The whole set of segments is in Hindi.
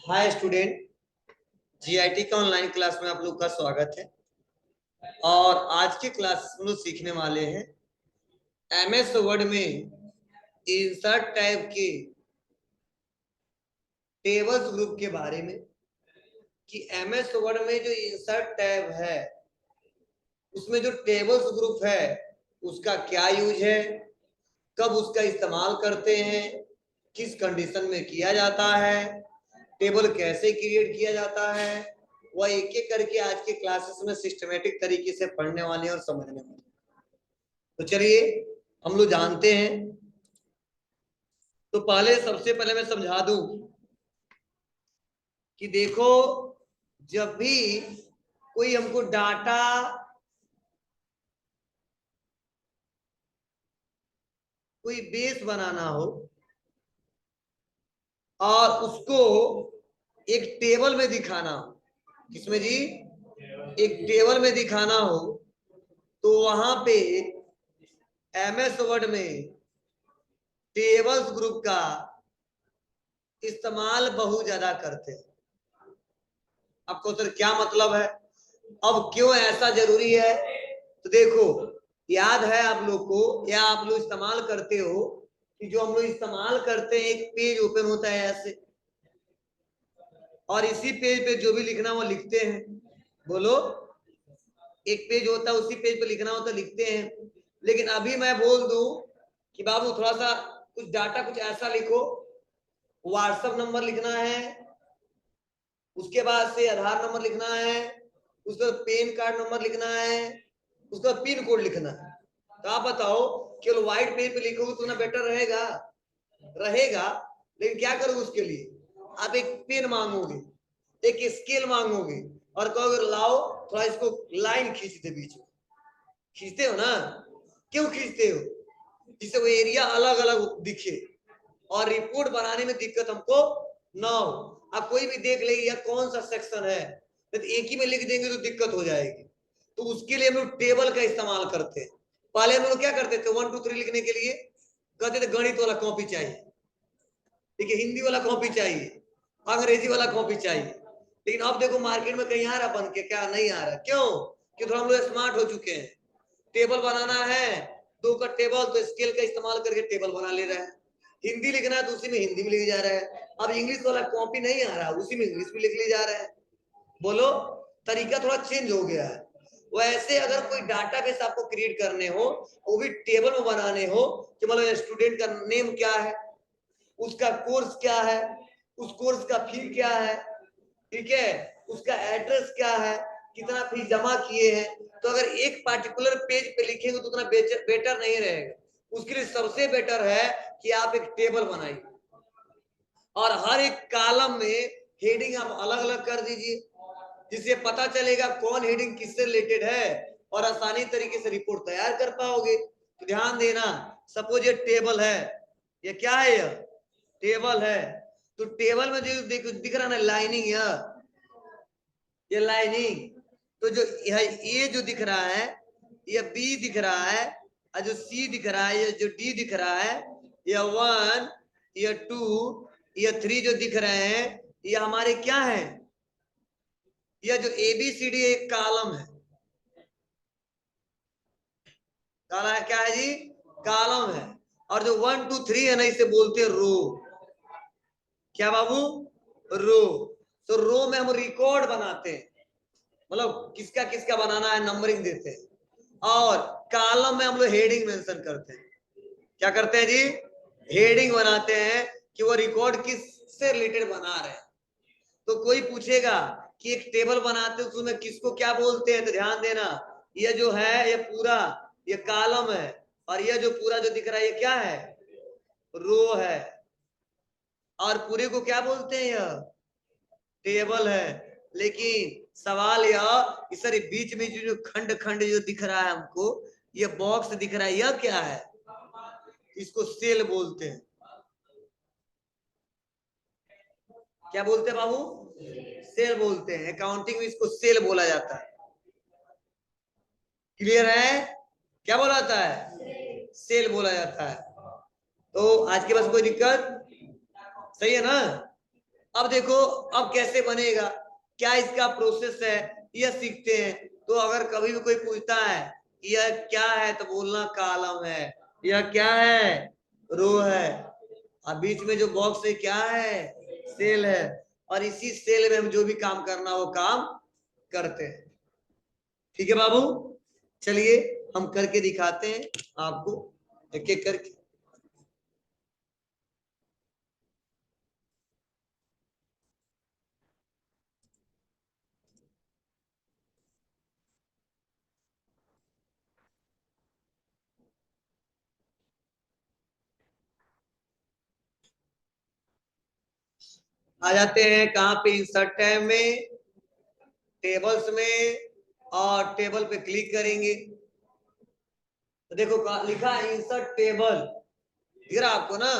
हाय स्टूडेंट, जीआईटी का ऑनलाइन क्लास में आप लोग का स्वागत है। और आज के क्लास में लोग सीखने वाले हैं एमएस वर्ड में इंसर्ट टाइप के टेबल्स ग्रुप के बारे में कि एमएस वर्ड में जो इंसर्ट टैब है उसमें जो टेबल्स ग्रुप है उसका क्या यूज है, कब उसका इस्तेमाल करते हैं, किस कंडीशन में किया जाता है, टेबल कैसे क्रिएट किया जाता है, वह एक एक करके आज के क्लासेस में सिस्टमेटिक तरीके से पढ़ने वाले और समझने वाले। तो चलिए हम लोग जानते हैं। तो सबसे पहले मैं समझा दूं कि देखो, जब भी कोई हमको डाटा कोई बेस बनाना हो और उसको एक टेबल में दिखाना हो, किसमें जी, एक टेबल में दिखाना हो, तो वहां पे एमएस वर्ड में टेबल्स ग्रुप का इस्तेमाल बहुत ज्यादा करते हैं। आपको सर क्या मतलब है, अब क्यों ऐसा जरूरी है? तो देखो, याद है आप लोग को या आप लोग इस्तेमाल करते हो कि जो हम लोग इस्तेमाल करते हैं एक पेज ओपन होता है ऐसे, और इसी पेज पे जो भी लिखना वो लिखते हैं। बोलो, एक पेज होता है, उसी पेज पे लिखना होता है, लिखते हैं। लेकिन अभी मैं बोल दूं कि बाबू थोड़ा सा कुछ डाटा कुछ ऐसा लिखो, व्हाट्सएप नंबर लिखना है, उसके बाद से आधार नंबर लिखना है, उसके बाद पैन कार्ड नंबर लिखना है, उसका पिन कोड लिखना है। तो आप बताओ, केवल व्हाइट पेज पे लिखोगे तो ना बेटर रहेगा? रहेगा। लेकिन क्या करोगे उसके लिए? आप एक पेन मांगोगे, एक स्केल मांगोगे और कहोगे लाओ थोड़ा इसको लाइन खींच दे बीच में। खींचते हो ना? क्यों खींचते हो? जिससे वो एरिया अलग अलग दिखे और रिपोर्ट बनाने में दिक्कत हमको ना हो। अब कोई भी देख लेगी यार कौन सा सेक्शन है, तो एक ही में लिख देंगे तो दिक्कत हो जाएगी। तो उसके लिए हम लोग टेबल का इस्तेमाल करते हैं। पहले हम लोग क्या करते थे, 1 2 3 लिखने के लिए कहते थे गणित वाला कॉपी चाहिए, ठीक है, हिंदी वाला कॉपी चाहिए, अंग्रेजी वाला कॉपी चाहिए। लेकिन अब देखो मार्केट में कहीं आ रहा बन के? क्या नहीं आ रहा? क्यों? क्योंकि हम लोग स्मार्ट हो चुके हैं। टेबल बनाना है, 2 का टेबल, तो स्केल का इस्तेमाल करके टेबल बना ले रहा है। हिंदी लिखना है तो उसी में हिंदी में लिख जा रहा है। अब इंग्लिश वाला कॉपी नहीं आ रहा, उसी में इंग्लिश में लिख ले जा रहा है। बोलो, तरीका थोड़ा चेंज हो गया है। वैसे अगर कोई डाटाबेस आपको क्रिएट करने हो, वो भी टेबल में बनाने हो, कि मतलब स्टूडेंट का नेम क्या है, उसका कोर्स क्या है, उस कोर्स का फी क्या है, ठीक है, उसका एड्रेस क्या है, कितना फीस जमा किए हैं, तो अगर एक पार्टिकुलर पेज पे लिखेंगे तो उतना बेटर नहीं रहेगा। उसके लिए सबसे बेटर है कि आप एक टेबल बनाइए और हर एक कॉलम में हेडिंग आप अलग अलग कर दीजिए, जिससे पता चलेगा कौन हेडिंग किससे रिलेटेड है और आसानी तरीके से रिपोर्ट तैयार कर पाओगे। तो ध्यान देना, सपोज ये टेबल है, ये क्या है, यह टेबल है। तो टेबल में जो दिख रहा ना लाइनिंग, ये लाइनिंग, तो जो ये जो दिख रहा है, ये बी दिख रहा है, और जो सी दिख रहा है, ये जो डी दिख रहा है, ये 1, ये 2, ये 3 जो दिख रहे हैं, ये हमारे क्या है? यह जो ABCD एक कॉलम है। काला है, क्या है जी? कॉलम है। और जो 1 2 3 है ना, इसे बोलते हैं रो। क्या बाबू? रो। तो रो में हम रिकॉर्ड बनाते हैं, मतलब किसका किसका बनाना है नंबरिंग देते हैं। और कॉलम में हम लोग हेडिंग मेंशन करते हैं। क्या करते हैं जी? हेडिंग बनाते हैं कि वो रिकॉर्ड किससे रिलेटेड बना रहे हैं। तो कोई पूछेगा कि एक टेबल बनाते हैं उसमें किसको क्या बोलते हैं, तो ध्यान देना, ये जो है ये पूरा ये कॉलम है, और ये जो पूरा जो दिख रहा है ये क्या है? रो है। और पूरे को क्या बोलते हैं? यह टेबल है। लेकिन सवाल यह, इस सर बीच में जो खंड खंड जो दिख रहा है हमको, ये बॉक्स दिख रहा है, यह क्या है? इसको सेल बोलते हैं। क्या बोलते हैं बाबू? सेल बोलते हैं। अकाउंटिंग में इसको सेल बोला जाता है। क्लियर है? क्या बोला जाता है? सेल बोला जाता है। तो आज के पास कोई दिक्कत? सही है ना? अब देखो अब कैसे बनेगा, क्या इसका प्रोसेस है, यह सीखते हैं। तो अगर कभी भी कोई पूछता है यह क्या है तो बोलना कॉलम है, यह क्या है, रो है, और बीच में जो बॉक्स है क्या है, सेल है, और इसी सेल में हम जो भी काम करना वो काम करते हैं। ठीक है बाबू, चलिए हम करके दिखाते हैं आपको एक एक करके। आ जाते हैं कहाँ पे, इंसर्ट टैब में, टेबल्स में, और टेबल पे क्लिक करेंगे तो देखो लिखा है इंसर्ट टेबल, दिख रहा आपको ना,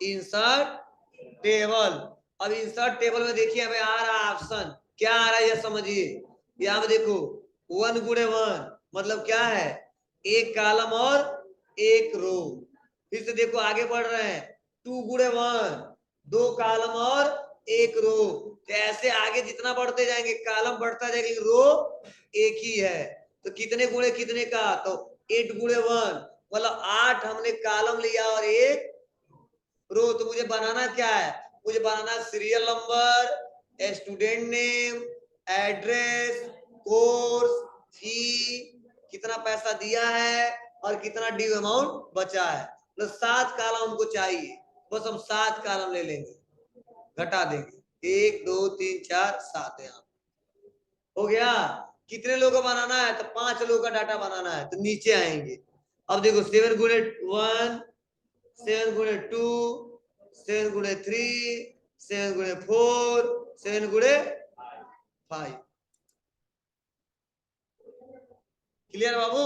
इंसर्ट टेबल। अब इंसर्ट टेबल में देखिए हमें आ रहा ऑप्शन, क्या आ रहा है यह समझिए। यहाँ पे देखो 1x1 मतलब क्या है, एक कॉलम और एक रो। फिर से देखो आगे बढ़ रहे हैं, 2x1 दो कॉलम और एक रो। तो ऐसे आगे जितना बढ़ते जाएंगे कॉलम बढ़ता जाएगा लेकिन रो एक ही है। तो कितने गुणे कितने का, तो 8x1 मतलब 8 हमने कॉलम लिया और एक रो। तो मुझे बनाना क्या है, मुझे बनाना serial number, student name, address, course, fee, कितना पैसा दिया है और कितना ड्यू अमाउंट बचा है। तो 7 कॉलम हमको चाहिए, बस हम 7 कॉलम ले लेंगे, घटा देंगे, 1 2 3 4 7 यहाँ हो गया। कितने लोगों का बनाना है, तो 5 लोगों का डाटा बनाना है, तो नीचे आएंगे। अब देखो 7x1, 7x2, 7x3, 7x4, 7x5। Clear बाबू।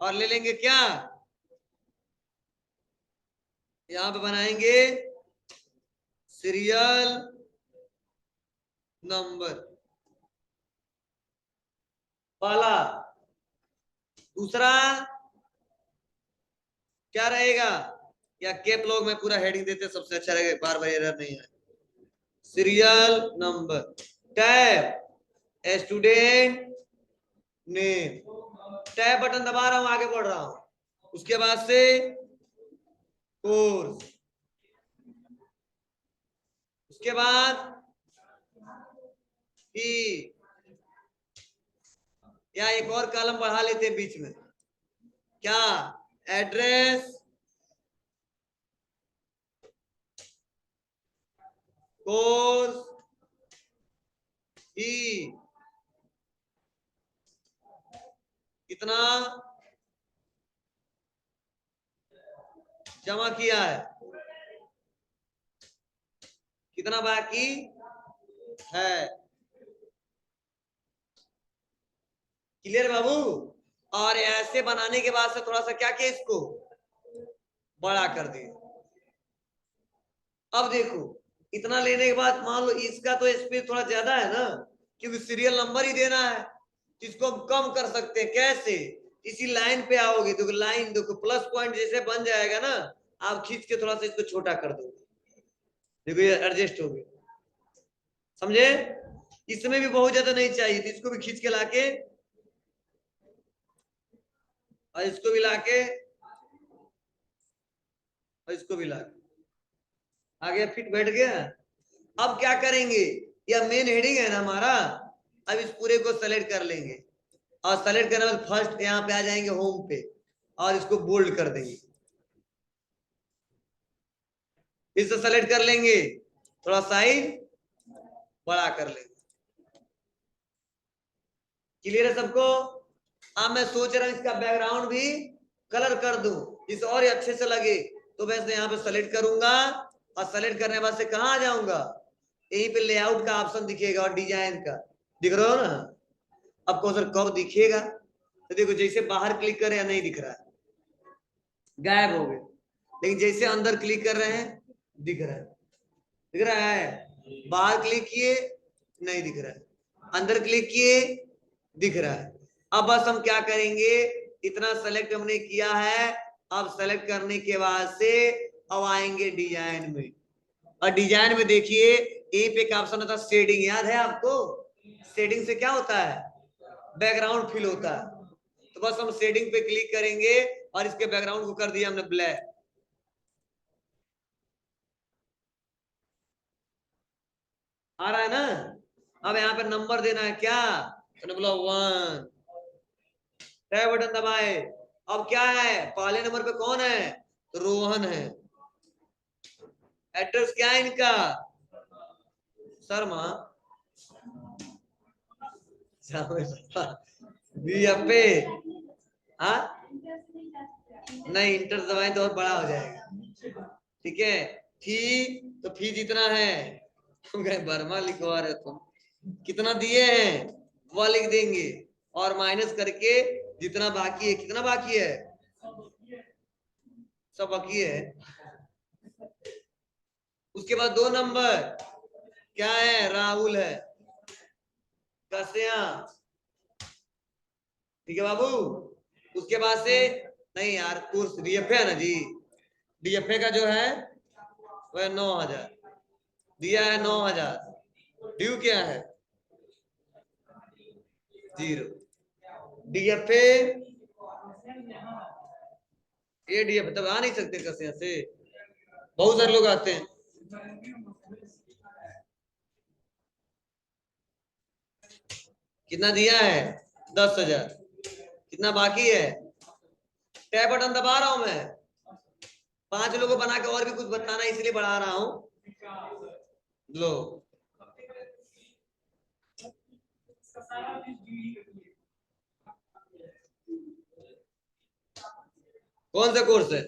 और ले लेंगे क्या, यहां पे बनाएंगे सीरियल नंबर पहला। दूसरा क्या रहेगा, या कैप लॉक में पूरा हेडिंग देते सबसे अच्छा रहेगा, बार बार एरर नहीं है। Serial number, tab student name, tab button दबा रहा हूं आगे बढ़ रहा हूं। उसके बाद से कोर्स, उसके बाद ई, या एक और कॉलम बढ़ा लेते हैं बीच में, क्या, एड्रेस, कोर्स, ई, कितना जमा किया है, कितना बाकी है। क्लियर बाबू। और ऐसे बनाने के बाद से थोड़ा सा क्या किया, इसको बड़ा कर दिया। अब देखो इतना लेने के बाद मान लो इसका तो स्पेस थोड़ा ज्यादा है ना, क्योंकि सीरियल नंबर ही देना है, तो इसको हम कम कर सकते हैं कैसे, इसी लाइन पे आओगे तो लाइन देखो प्लस पॉइंट जैसे बन जाएगा ना, आप खींच के थोड़ा सा इसको छोटा कर दो, देखो ये एडजस्ट हो गया, समझे। इसमें भी बहुत ज्यादा नहीं चाहिए तो इसको भी खींच के लाके और इसको भी लाके और इसको भी लाके आ गया, फिट बैठ गया। अब क्या करेंगे, यह मेन हेडिंग है ना हमारा, अब इस पूरे को सेलेक्ट कर लेंगे और सेलेक्ट करने के बाद फर्स्ट यहाँ पे आ जाएंगे होम पे और इसको बोल्ड कर देंगे, इसको सेलेक्ट कर लेंगे, थोड़ा साइज बड़ा कर लेंगे। क्लियर है सबको। अब मैं सोच रहा हूं इसका बैकग्राउंड भी कलर कर दूं जिससे और अच्छे से लगे, तो मैं यहाँ पे सेलेक्ट करूंगा और सेलेक्ट करने के बाद से कहाँ आ जाऊंगा, यहीं पे लेआउट का ऑप्शन दिखेगा और डिजाइन का, दिख रहा हो ना। आपको सर कब दिखेगा, तो देखो जैसे बाहर क्लिक कर रहे हैं नहीं दिख रहा है, गायब हो गए, लेकिन जैसे अंदर क्लिक कर रहे हैं दिख रहा है, दिख रहा है। बाहर क्लिक किए नहीं दिख रहा है, अंदर क्लिक किए दिख रहा है। अब बस हम क्या करेंगे, इतना सेलेक्ट हमने किया है, अब सेलेक्ट करने के बाद से अब आएंगे डिजाइन में, और डिजाइन में देखिए ए पे एक ऑप्शन होता है शेडिंग, याद है आपको? शेडिंग से क्या होता है? बैकग्राउंड फिल होता है। तो बस हम शेडिंग पे क्लिक करेंगे और इसके बैकग्राउंड को कर दिया हमने ब्लैक। आ रहा है ना? अब यहाँ पे नंबर देना है क्या? तो बोला 1, टैब बटन दबाए। अब क्या है, पहले नंबर पे कौन है? तो रोहन है। एड्रेस क्या है इनका? शर्मा। बीएफए। हाँ, नहीं इंटर दबाएं तो और बड़ा हो जाएगा। ठीक है, फी, तो फी जितना है, तुम कहे बर्मा लिखवा रहे तुम, कितना दिए हैं वह लिख देंगे और माइनस करके जितना बाकी है, कितना बाकी है, सब बाकी है। उसके बाद 2 नंबर क्या है? राहुल है। कसिया, ठीक है बाबू। उसके बाद से नहीं यार, कोर्स डीएफए है ना जी, डीएफए का जो है वह 9,000 दिया है, 9,000। ड्यू क्या है? 0। डीएफए, ये डीएफए तब आ नहीं सकते कसिया से, बहुत सारे लोग आते हैं। कितना दिया है? 10,000। कितना बाकी है? टैब बटन दबा रहा हूं मैं, 5 लोगों बना के और भी कुछ बताना इसलिए बढ़ा रहा हूं। लो, कौन सा कोर्स है?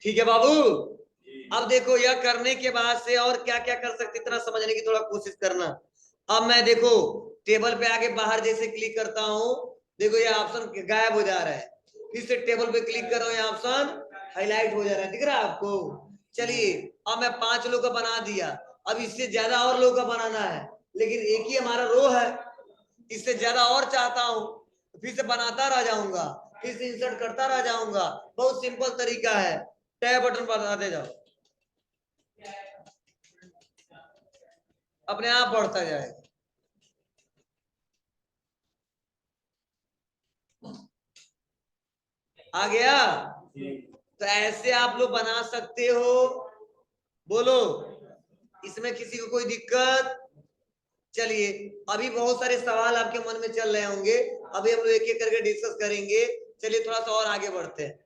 ठीक है बाबू। अब देखो यह करने के बाद से और क्या क्या कर सकते, इतना समझने की थोड़ा कोशिश करना। अब मैं देखो टेबल पे आके बाहर जैसे क्लिक करता हूं, देखो ये ऑप्शन गायब हो जा रहा है। फिर से टेबल पे क्लिक कर रहा हूं, ये ऑप्शन हाईलाइट हो जा रहा है, दिख रहा है आपको? चलिए, अब मैं 5 लोगों का बना दिया, अब इससे ज्यादा और लोगों का बनाना है, लेकिन एक ही हमारा रो है, इससे ज्यादा और चाहता हूं, फिर से बनाता रह जाऊंगा, फिर से इंसर्ट करता रह जाऊंगा। बहुत सिंपल तरीका है, टैब बटन बताते जाओ, अपने आप बढ़ता जाएगा। आ गया? तो ऐसे आप लोग बना सकते हो, बोलो इसमें किसी को कोई दिक्कत? चलिए, अभी बहुत सारे सवाल आपके मन में चल रहे होंगे, अभी हम लोग एक एक करके डिस्कस करेंगे। चलिए थोड़ा सा और आगे बढ़ते हैं।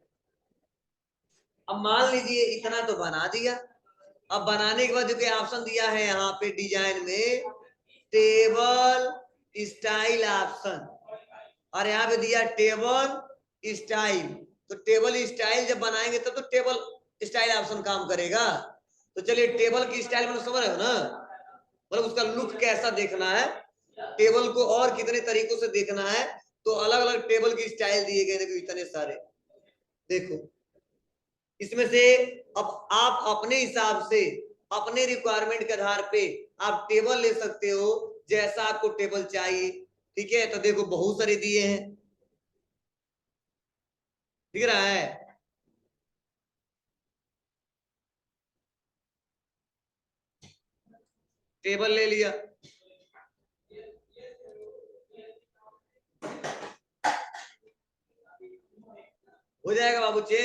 अब मान लीजिए इतना तो बना दिया, अब बनाने के बाद जो कि ऑप्शन दिया है यहाँ पे डिजाइन में, टेबल स्टाइल ऑप्शन, और यहाँ पे दिया टेबल स्टाइल। तो टेबल स्टाइल जब बनाएंगे तब तो टेबल स्टाइल ऑप्शन काम करेगा। तो चलिए टेबल की स्टाइल मतलब समझ रहे हो ना, मतलब उसका लुक कैसा देखना है, टेबल को और कितने तरीकों से देखना है, तो अलग अलग टेबल की स्टाइल दिए गए, देखो इतने सारे। देखो इसमें से अब आप अपने हिसाब से, अपने रिक्वायरमेंट के आधार पे आप टेबल ले सकते हो, जैसा आपको टेबल चाहिए। ठीक है, तो देखो बहुत सारे दिए हैं, दिख रहा है? टेबल ले लिया, हो जाएगा बाबू चे।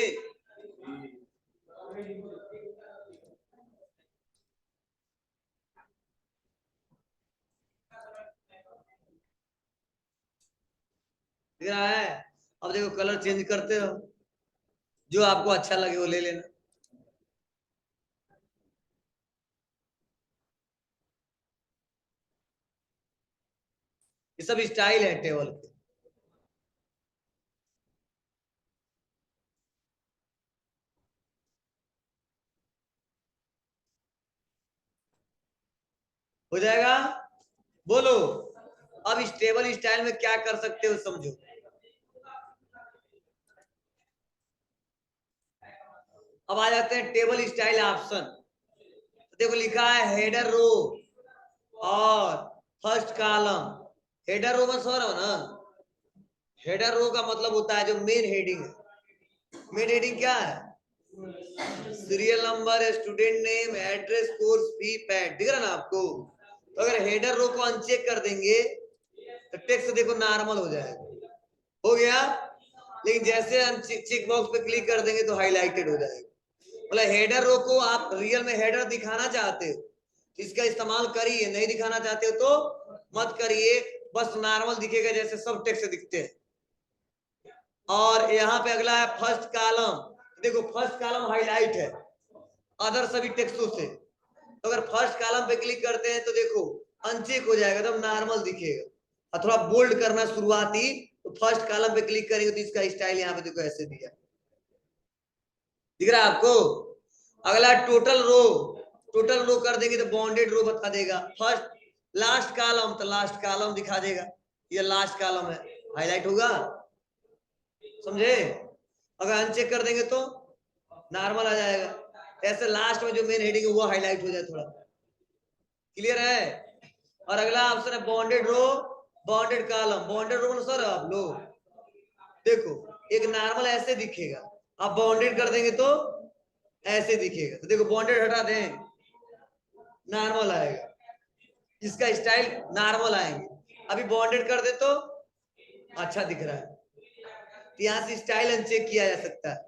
दिख रहा है। अब देखो कलर चेंज करते हो, जो आपको अच्छा लगे वो ले लेना। ये सब स्टाइल है टेबल के। हो जाएगा, बोलो। अब इस टेबल स्टाइल में क्या कर सकते हो समझो। अब आ जाते हैं टेबल स्टाइल ऑप्शन। तो देखो लिखा है हेडर रो और फर्स्ट कॉलम। हेडर रो में सो रहा हो ना, हेडर रो का मतलब होता है जो मेन हेडिंग है। मेन हेडिंग क्या है? Serial number, student name, address, course फी, पैड। दिख रहा ना आपको? तो अगर हेडर रो को अनचेक कर देंगे तो टेक्स्ट देखो नॉर्मल हो जाएगा, हो गया। लेकिन जैसे चेक बॉक्स पे क्लिक कर देंगे तो हाईलाइटेड हो जाएगा। मतलब हेडर रो को आप रियल में हेडर दिखाना चाहते हो इसका इस्तेमाल करिए, नहीं दिखाना चाहते हो तो मत करिए, बस नॉर्मल दिखेगा जैसे सब टेक्स्ट दिखते हैं। और यहाँ पे अगला है फर्स्ट कॉलम। देखो फर्स्ट कॉलम हाईलाइट है अदर सभी टेक्स्टों से। तो अगर फर्स्ट कॉलम पे क्लिक करते हैं तो देखो अनचेक हो जाएगा, तो नॉर्मल दिखेगा। और थोड़ा बोल्ड करना शुरुआती, तो फर्स्ट कॉलम पे क्लिक करेंगे तो इसका स्टाइल यहाँ पे देखो ऐसे दिया, दिख रहा है आपको? अगला टोटल रो। टोटल रो कर देंगे तो बॉन्डेड रो बता देगा। फर्स्ट लास्ट कॉलम तो लास्ट कॉलम दिखा देगा, ये लास्ट कॉलम है, हाईलाइट होगा, समझे? अगर अनचेक कर देंगे तो नॉर्मल आ जाएगा। ऐसे लास्ट में जो मेन हेडिंग है वो हाईलाइट हो जाए थोड़ा, क्लियर है? और अगला ऑप्शन है बॉन्डेड रो, बॉन्डेड कॉलम। बॉन्डेड रो सर आप लोग देखो एक नॉर्मल ऐसे दिखेगा, आप बाउंडेड कर देंगे तो ऐसे दिखेगा। तो देखो बाउंडेड हटा दें, नॉर्मल आएगा, इसका स्टाइल नॉर्मल आएंगे। अभी बाउंडेड कर दे तो अच्छा दिख रहा है। तो यहाँ से स्टाइल अनचेक किया जा सकता है।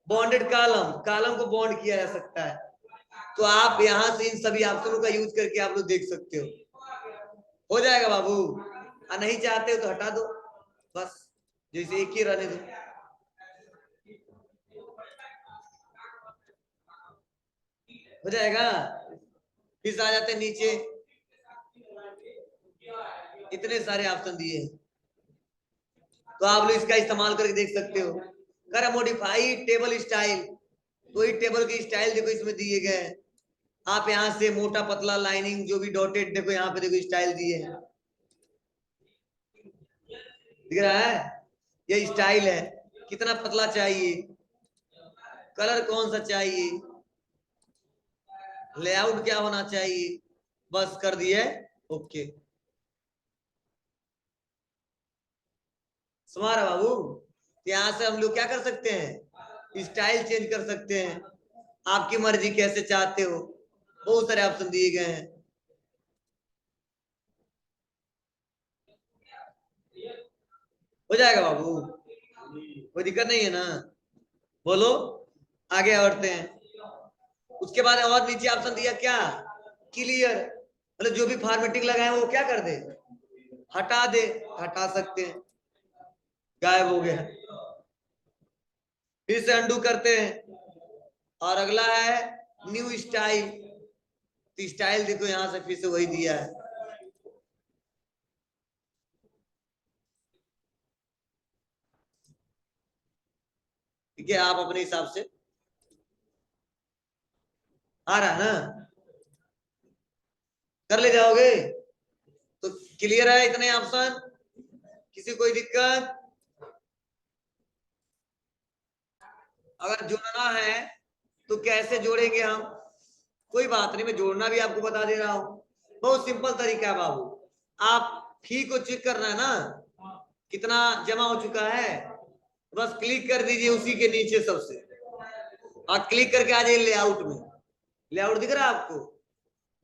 बॉन्डेड कॉलम, कॉलम को बॉन्ड किया जा सकता है। तो आप यहाँ से इन सभी ऑप्शनों का यूज करके आप लोग देख सकते हो जाएगा बाबू। नहीं चाहते हो तो हटा दो, बस जैसे एक ही रहने दो। हो जाएगा। फिर आ जाते हैं नीचे, इतने सारे ऑप्शन दिए हैं, तो आप लोग इसका इस्तेमाल करके देख सकते हो। कर मॉडिफाई टेबल स्टाइल, कोई टेबल की स्टाइल देखो इसमें दिए गए हैं। आप यहाँ से मोटा पतला लाइनिंग जो भी डॉटेड देखो यहाँ पे देखो स्टाइल दिए हैं, दिख रहा है? ये स्टाइल है, कितना पतला चाहिए, कलर कौन सा चाहिए, लेआउट क्या होना चाहिए, बस कर दिए ओके। समारा बाबू, यहाँ से हम लोग क्या कर सकते हैं, स्टाइल चेंज कर सकते हैं, आपकी मर्जी कैसे चाहते हो, बहुत सारे ऑप्शन दिए गए हैं। हो जाएगा बाबू, कोई दिक्कत नहीं है ना? बोलो, आगे बढ़ते हैं। उसके बाद और नीचे ऑप्शन दिया क्या, क्लियर, मतलब जो भी फॉर्मेटिंग लगाए वो क्या कर दे, हटा दे, हटा सकते हैं, गायब हो गया। फिर से अंडू करते हैं। और अगला है न्यू स्टाइल। तो स्टाइल देखो यहां से फिर से वही दिया है, ठीक है? आप अपने हिसाब से, आ रहा है ना, कर ले जाओगे तो क्लियर है इतने ऑप्शन, किसी कोई दिक्कत? अगर जोड़ना है तो कैसे जोड़ेंगे हम, कोई बात नहीं, मैं जोड़ना भी आपको बता दे रहा हूं, बहुत सिंपल तरीका है बाबू। आप फी को चेक करना है ना, कितना जमा हो चुका है, बस क्लिक कर दीजिए उसी के नीचे सबसे, और क्लिक करके आ जाइए लेआउट में। लेआउट दिख रहा है आपको?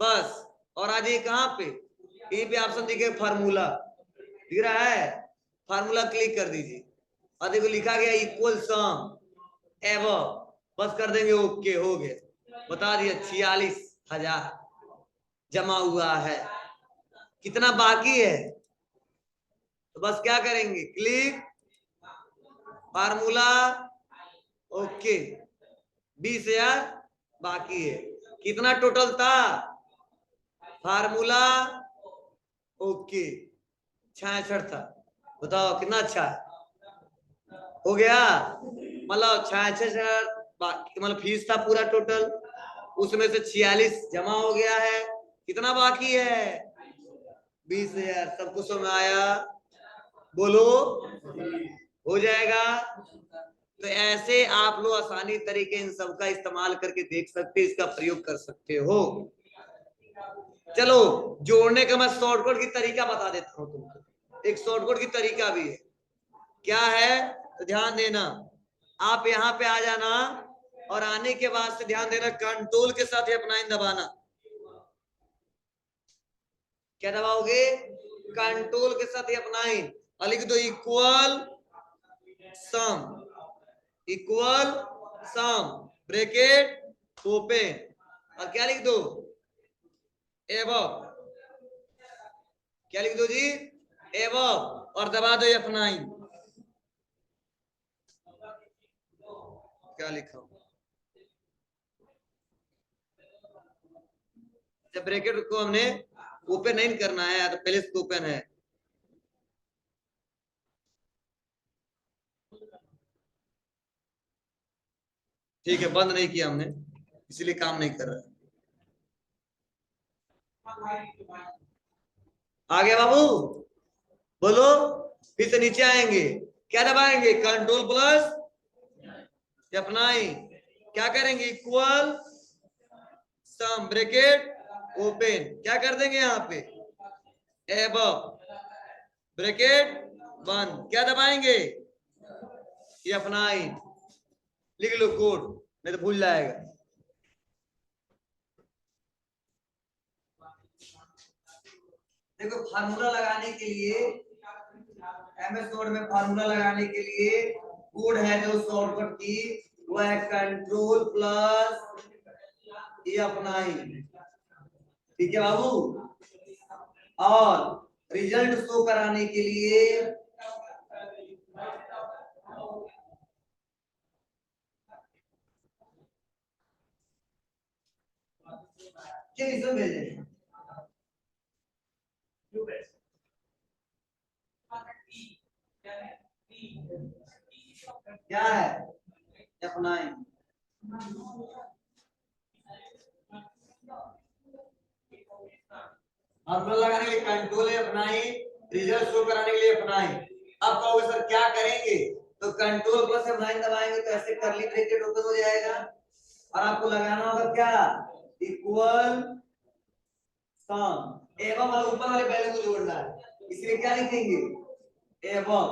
बस, और आ जाइए कहाँ पे, यहीं पे ऑप्शन दिखे फार्मूला, दिख रहा है? फार्मूला क्लिक कर दीजिए और देखो लिखा गया इक्वल सम एवं, बस कर देंगे ओके, हो गया। बता दिया 46,000 जमा हुआ है, कितना बाकी है? तो बस क्या करेंगे, क्लिक फार्मूला, ओके। 20,000 बाकी है। कितना टोटल था, फार्मूला, ओके 66 था। बताओ कितना अच्छा है, हो गया। मतलब 66,000 मतलब फीस था पूरा टोटल, उसमें से 46 जमा हो गया है। कितना बाकी है, 20,000। सबको समझ आया, बोलो, हो जाएगा। तो ऐसे आप लोग आसानी तरीके इन सब का इस्तेमाल करके देख सकते, इसका प्रयोग कर सकते हो। चलो जोड़ने का मैं शॉर्टकट की तरीका बता देता हूँ तुमको। एक शॉर्टकट की तरीका भी है, क्या है तो ध्यान देना। आप यहाँ पे आ जाना और आने के बाद से ध्यान देना, कंट्रोल के साथ F9 दबाना। क्या दबाओगे, कंट्रोल के साथ F9 और लिख दो इक्वल सम, इक्वल सम ब्रैकेट ओपन और क्या लिख दो, एबव। क्या लिख दो जी, एबव और दबा दो F9। क्या लिखा, जब ब्रैकेट को हमने ओपन नहीं करना है तो पहले से ओपन है। ठीक है, बंद नहीं किया हमने इसलिए काम नहीं कर रहा। आ गया बाबू, बोलो। फिर से नीचे आएंगे, क्या दबाएंगे, कंट्रोल प्लस F9, क्या करेंगे, इक्वल सम ब्रैकेट ओपन, क्या कर देंगे यहाँ पे, एबव ब्रैकेट बंद, क्या दबाएंगे, F9। लिख लो कोड, नहीं तो भूल जाएगा। देखो फार्मूला लगाने के लिए, एमएस वर्ड में फार्मूला लगाने के लिए कोड है जो शॉर्टकट की, वो है कंट्रोल प्लस F9। ठीक है बाबू। और रिजल्ट शो कराने के लिए क्या भेजे, क्या है F9। फार्मूला लगाने के लिए कंट्रोल है F9, रिजल्ट शो कराने के लिए F9। अब कहोगे सर क्या करेंगे, तो कंट्रोल प्लस F9 दबाएंगे तो ऐसे करली ब्रैकेट ओपन हो जाएगा और आपको लगाना होगा क्या, इक्वल सम। एवं वाले ऊपर वाले वैल्यू को जोड़ना है, इसलिए क्या लिखेंगे, एवं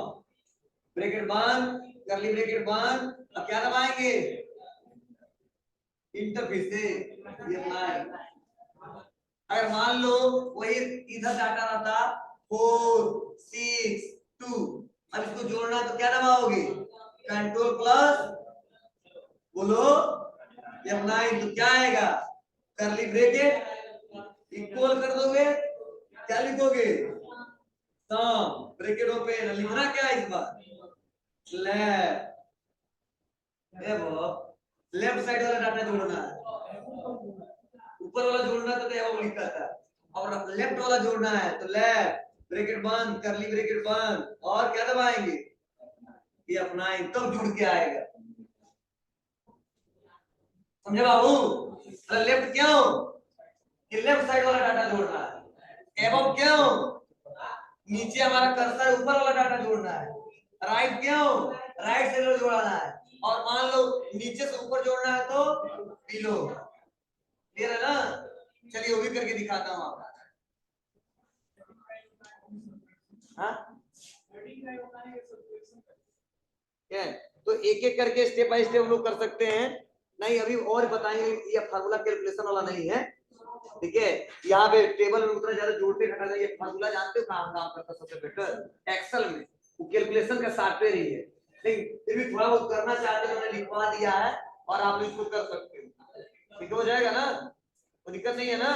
ब्रैकेट बंद करली ब्रैकेट बंद और क्या दबाएंगे, इंटर, फिर से F9। अगर मान लो वही इधर डाटा रहता 4 6 2, अब इसको जोड़ना है तो क्या दबाओगे, कंट्रोल प्लस, बोलो F9, तो क्या आएगा, करली ब्रैकेट इक्वल कर दोगे, क्या लिखोगे, सम ब्रैकेट ओपन। लिखना क्या है इस बार, लेफ्ट, लेफ्ट साइड वाला डाटा जोड़ना है, ऊपर वाला जोड़ना तो एवं लिखा था, और लेफ्ट वाला जोड़ना है तो लेफ्ट ब्रैकेट बंद करली ब्रैकेट बंद और क्या दबाएंगे, F9, तब जुड़ के आएगा। समझे बाबू, अरे लेफ्ट क्यों, कि लेफ्ट साइड वाला डाटा जोड़ना है, एवं क्यों, नीचे हमारा कर्सर ऊपर वाला डाटा जोड़ना है, राइट क्यों, राइट साइड वाला जोड़ना है, और मान लो नीचे से ऊपर जोड़ना है तो बिलो। क्लियर है ना, चलिए वो भी करके दिखाता हूँ आपको। हाँ क्या है? तो एक एक करके स्टेप बाय स्टेप हम लोग कर सकते हैं। नहीं अभी और बताएंगे, ये फार्मूला कैलकुलेशन वाला नहीं है, ठीक है। यहाँ पे टेबल में उतना ज्यादा जोड़ते घटाना, ये फार्मूला जानते हो काम काम करता सबसे बेटर एक्सेल में, वो कैलकुलेशन का सॉफ्टवेयर ही है, लेकिन फिर भी थोड़ा बहुत करना चाहते हैं, मैंने लिखवा दिया है और आप इसको कर सकते हो, ठीक हो जाएगा ना, कोई दिक्कत नहीं है ना।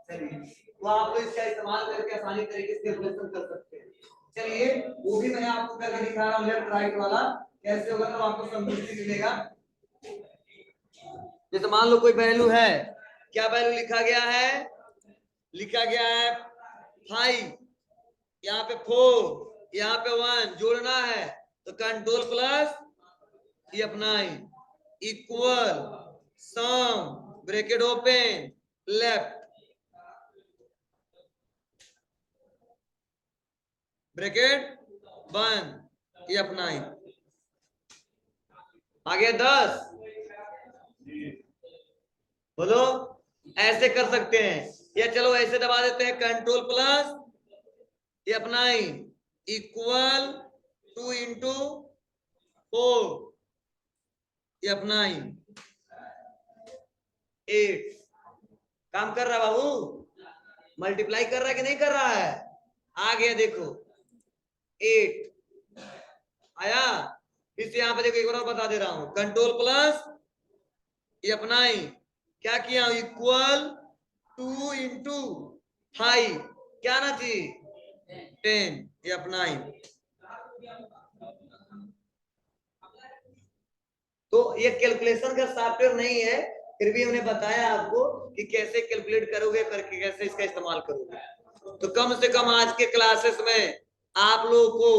चलिए तो आप लोग इसका इस्तेमाल करके आसानी तरीके से कैलकुलेशन कर सकते हैं। चलिए वो भी मैं आपको करके दिखा रहा हूँ, लेफ्ट राइट वाला कैसे होगा तो आपको संतुष्टि मिलेगा। जैसे मान लो कोई वैल्यू है, क्या वैल्यू लिखा गया है, लिखा गया है 5, यहाँ पे 4, यहाँ पे 1 जोड़ना है तो कंट्रोल प्लस F9 इक्वल सम ब्रैकेट ओपन लेफ्ट ब्रैकेट बंद F9 आगे 10। बोलो ऐसे कर सकते हैं या चलो ऐसे दबा देते हैं control plus F9 equal 2 into 4 F9 8। काम कर रहा है बाबू, मल्टीप्लाई कर रहा है कि नहीं कर रहा है, आ गया देखो 8 आया। फिर यहाँ पे देखो एक बार बता दे रहा हूं, कंट्रोल प्लस F9 क्या किया इक्वल 2 इंटू 5 क्या ना चाहिए 10 F9। तो ये कैलकुलेशन का सॉफ्टवेयर नहीं है, फिर भी हमने बताया आपको कि कैसे कैलकुलेट करोगे, करके कैसे इसका इस्तेमाल करोगे। तो कम से कम आज के क्लासेस में आप लोगों को